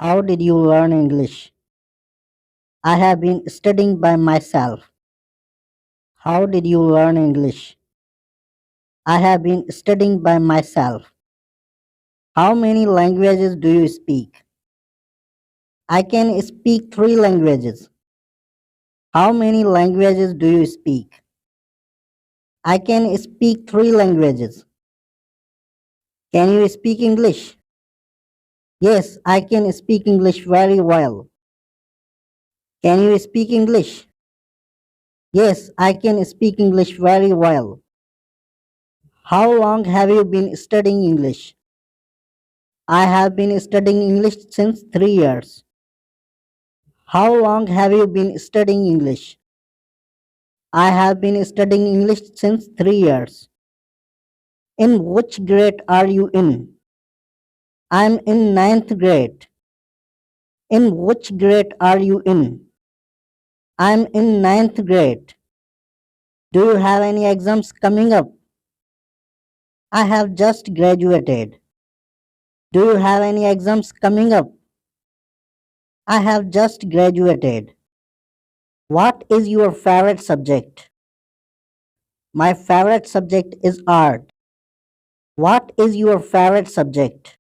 How did you learn English? I have been studying by myself. How did you learn English? I have been studying by myself. How many languages do you speak? I can speak 3 languages. How many languages do you speak? I can speak 3 languages. Can you speak English? Yes, I can speak English very well. Can you speak English? Yes, I can speak English very well. How long have you been studying English? I have been studying English since 3 years. How long have you been studying English? I have been studying English since 3 years. In which grade are you in? I'm in ninth grade. In which grade are you in? I'm in ninth grade. Do you have any exams coming up? I have just graduated. Do you have any exams coming up? I have just graduated. What is your favorite subject? My favorite subject is art. What is your favorite subject?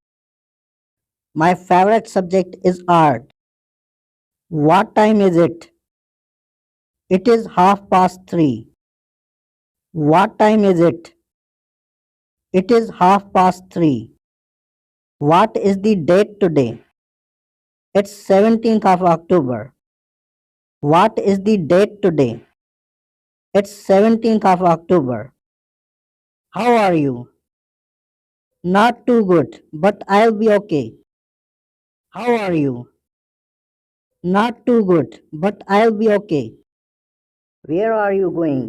My favorite subject is art. What time is it? It is 3:30. What time is it? It is 3:30. What is the date today? It's 17th of October. What is the date today? It's 17th of October. How are you? Not too good, but I'll be okay. How are you? Not too good, but I'll be okay. Where are you going?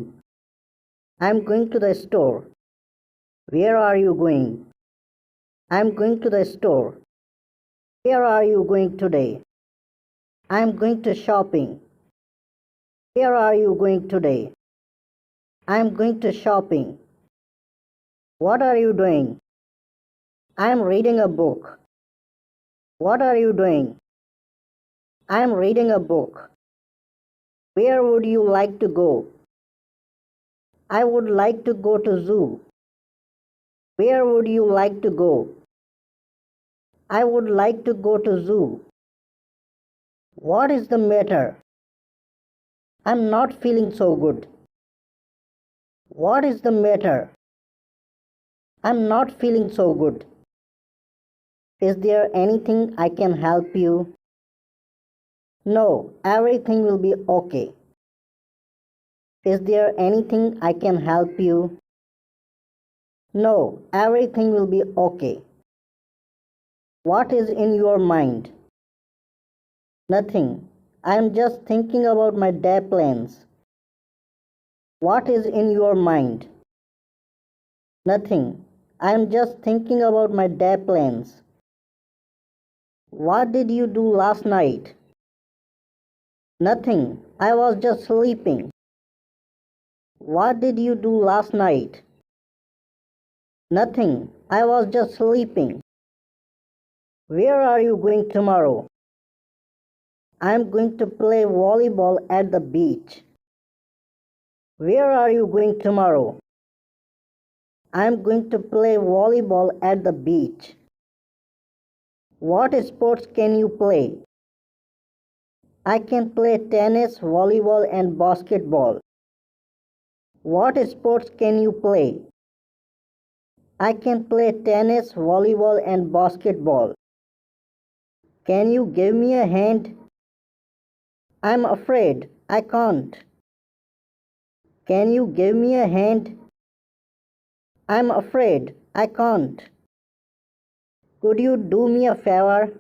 I'm going to the store. Where are you going? I'm going to the store. Where are you going today? I'm going to shopping. Where are you going today? I'm going to shopping. What are you doing? I'm reading a book. What are you doing? I'm reading a book. Where would you like to go? I would like to go to zoo. Where would you like to go? I would like to go to zoo. What is the matter? I'm not feeling so good. What is the matter? I'm not feeling so good. Is there anything I can help you? No, everything will be okay. Is there anything I can help you? No, everything will be okay. What is in your mind? Nothing. I am just thinking about my day plans. What is in your mind? Nothing. I am just thinking about my day plans. What did you do last night? Nothing. I was just sleeping. What did you do last night? Nothing. I was just sleeping. Where are you going tomorrow? I'm going to play volleyball at the beach. Where are you going tomorrow? I'm going to play volleyball at the beach. What sports can you play? I can play tennis, volleyball, and basketball. What sports can you play? I can play tennis, volleyball, and basketball. Can you give me a hand? I'm afraid I can't. Can you give me a hand? I'm afraid I can't. Could you do me a favor?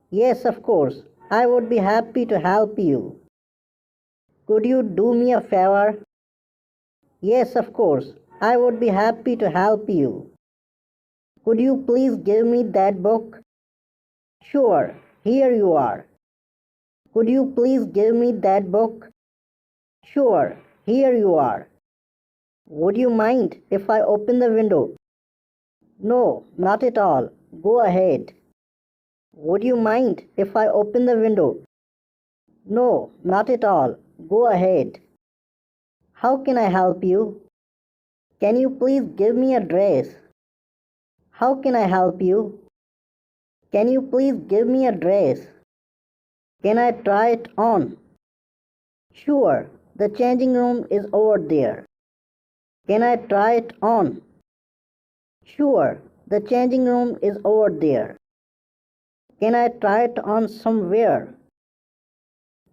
Yes, of course. I would be happy to help you. Could you do me a favor? Yes, of course. I would be happy to help you. Could you please give me that book? Sure, here you are. Could you please give me that book? Sure, here you are. Would you mind if I open the window? No, not at all. Go ahead. Would you mind if I open the window? No, not at all. Go ahead. How can I help you? Can you please give me a dress? How can I help you? Can you please give me a dress? Can I try it on? Sure, the changing room is over there. Can I try it on? Sure, the changing room is over there. Can I try it on somewhere?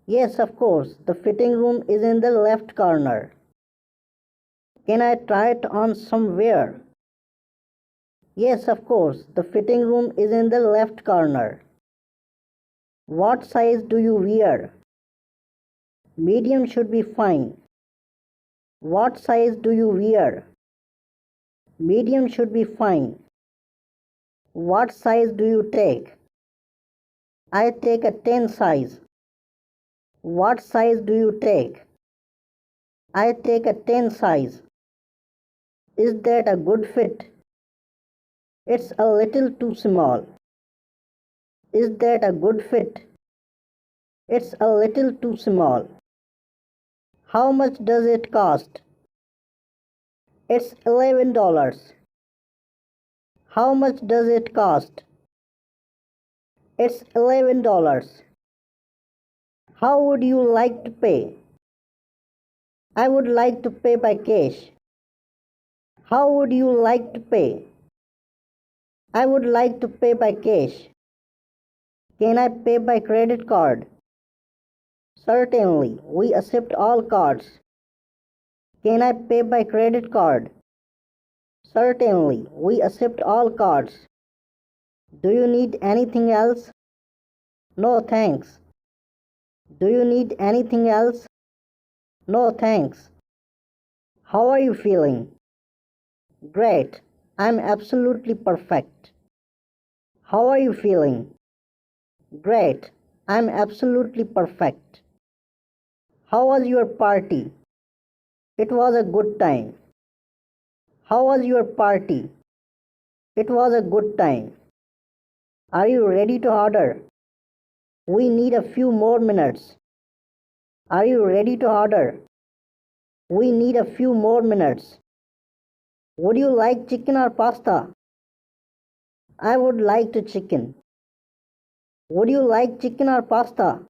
Yes, of course, the fitting room is in the left corner. Can I try it on somewhere? Yes, of course, the fitting room is in the left corner. What size do you wear? Medium should be fine. What size do you wear? Medium should be fine. What size do you take? I take a 10 size. What size do you take? I take a 10 size. Is that a good fit? It's a little too small. Is that a good fit? It's a little too small. How much does it cost? It's $11. How much does it cost? It's $11. How would you like to pay? I would like to pay by cash. How would you like to pay? I would like to pay by cash. Can I pay by credit card? Certainly, we accept all cards. Can I pay by credit card? Certainly, we accept all cards. Do you need anything else? No, thanks. Do you need anything else? No, thanks. How are you feeling? Great. I'm absolutely perfect. How are you feeling? Great. I'm absolutely perfect. How was your party? It was a good time. How was your party? It was a good time. Are you ready to order? We need a few more minutes. Are you ready to order? We need a few more minutes. Would you like chicken or pasta? I would like to chicken. Would you like chicken or pasta?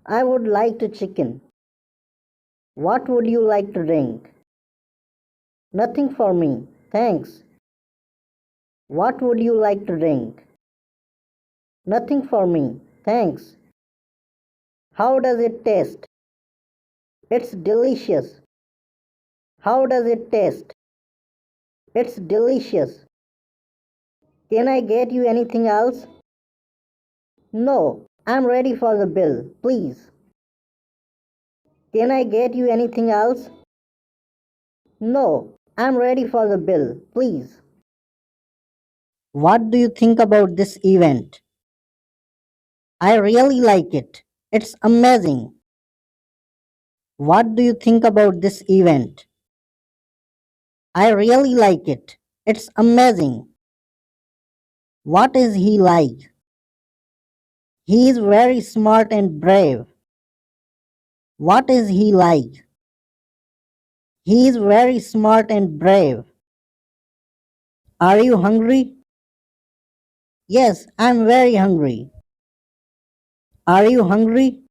I would like to chicken. What would you like to drink? Nothing for me, thanks. What would you like to drink? Nothing for me, thanks. How does it taste? It's delicious. How does it taste? It's delicious. Can I get you anything else? No, I'm ready for the bill, please. Can I get you anything else? No, I'm ready for the bill, please. What do you think about this event? I really like it. It's amazing. What do you think about this event? I really like it. It's amazing. What is he like? He is very smart and brave. What is he like? He is very smart and brave. Are you hungry? Yes, I'm very hungry. Are you hungry?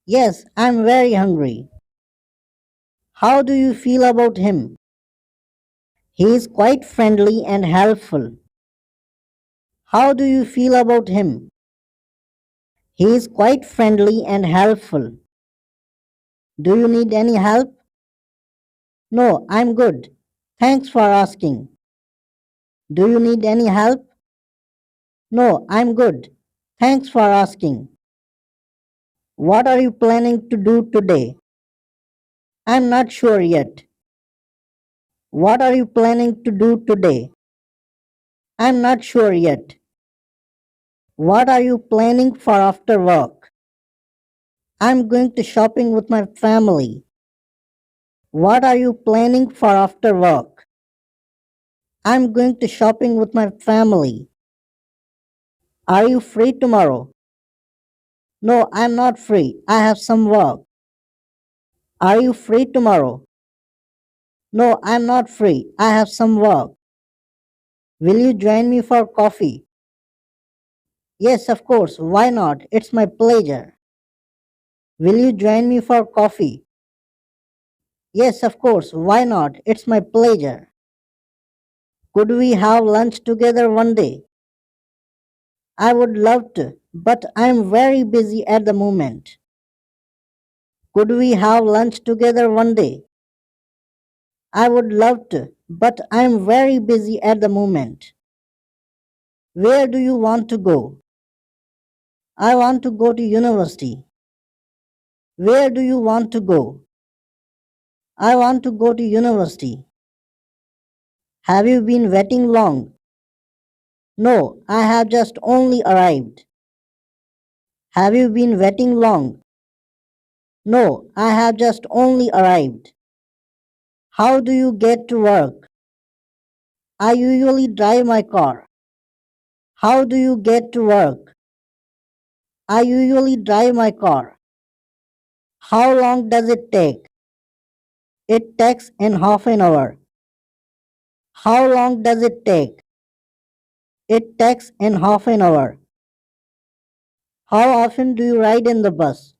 Yes, I'm very hungry. How do you feel about him? He is quite friendly and helpful. How do you feel about him? He is quite friendly and helpful. Do you need any help? No, I'm good. Thanks for asking. Do you need any help? No, I'm good. Thanks for asking. What are you planning to do today? I'm not sure yet. What are you planning to do today? I'm not sure yet. What are you planning for after work? I'm going to shopping with my family. What are you planning for after work? I'm going to shopping with my family. Are you free tomorrow? No, I'm not free. I have some work. Are you free tomorrow? No, I'm not free. I have some work. Will you join me for coffee? Yes, of course. Why not? It's my pleasure. Will you join me for coffee? Yes, of course. Why not? It's my pleasure. Could we have lunch together one day? I would love to, but I'm very busy at the moment. Could we have lunch together one day? I would love to, but I'm very busy at the moment. Where do you want to go? I want to go to university. Where do you want to go? I want to go to university. Have you been waiting long? No, I have just only arrived. Have you been waiting long? No, I have just only arrived. How do you get to work? I usually drive my car. How do you get to work? I usually drive my car. How long does it take? It takes in half an hour. How long does it take? It takes in half an hour. How often do you ride in the bus?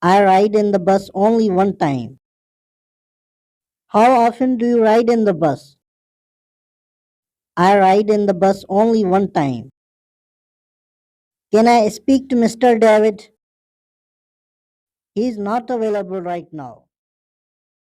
I ride in the bus only one time. How often do you ride in the bus? I ride in the bus only one time. Can I speak to Mr. David? He is not available right now.